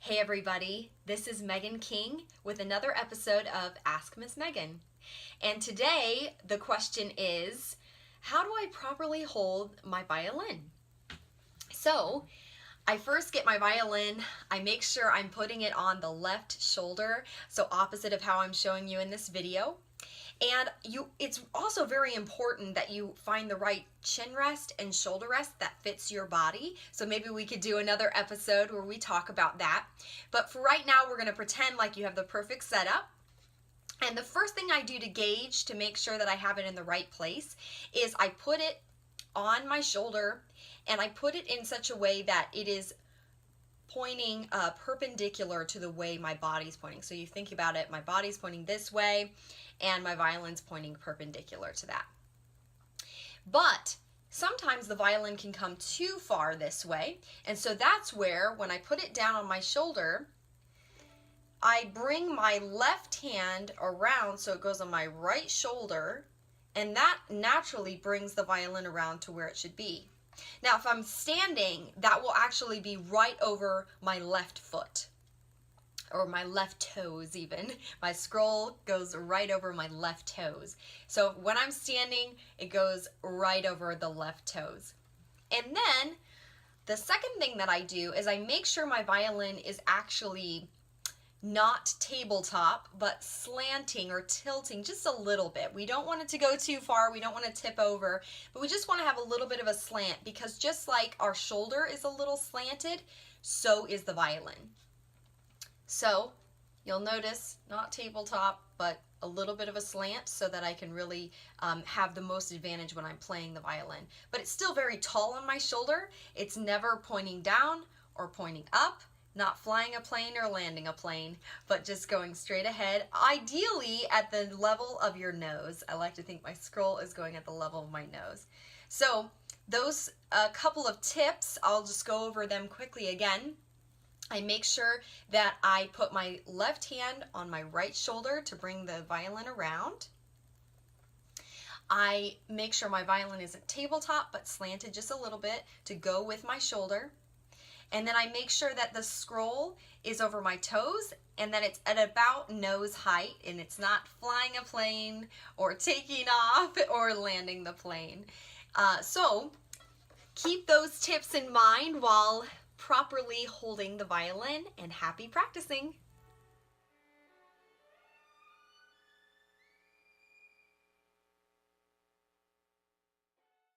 Hey everybody, this is Megan King with another episode of Ask Miss Megan. And today the question is, how do I properly hold my violin? So I first get my violin, I make sure I'm putting it on the left shoulder, so opposite of how I'm showing you in this video. And it's also very important that you find the right chin rest and shoulder rest that fits your body. So maybe we could do another episode where we talk about that. But for right now, we're going to pretend like you have the perfect setup. And the first thing I do to gauge to make sure that I have it in the right place is I put it on my shoulder and I put it in such a way that it is pointing perpendicular to the way my body's pointing. So you think about it, my body's pointing this way and my violin's pointing perpendicular to that. But sometimes the violin can come too far this way, and so that's where, when I put it down on my shoulder, I bring my left hand around so it goes on my right shoulder, and that naturally brings the violin around to where it should be. Now, if I'm standing, that will actually be right over my left foot, or my left toes even. My scroll goes right over my left toes. So when I'm standing, it goes right over the left toes. And then the second thing that I do is I make sure my violin is actually not tabletop, but slanting or tilting just a little bit. We don't want it to go too far, we don't want to tip over, but we just want to have a little bit of a slant, because just like our shoulder is a little slanted, so is the violin. So you'll notice not tabletop, but a little bit of a slant so that I can really have the most advantage when I'm playing the violin. But it's still very tall on my shoulder. It's never pointing down or pointing up, not flying a plane or landing a plane, but just going straight ahead, ideally at the level of your nose. I like to think my scroll is going at the level of my nose. So those couple of tips, I'll just go over them quickly again. I make sure that I put my left hand on my right shoulder to bring the violin around. I make sure my violin isn't tabletop but slanted just a little bit to go with my shoulder. And then I make sure that the scroll is over my toes and that it's at about nose height and it's not flying a plane or taking off or landing the plane. So keep those tips in mind while properly holding the violin, and happy practicing!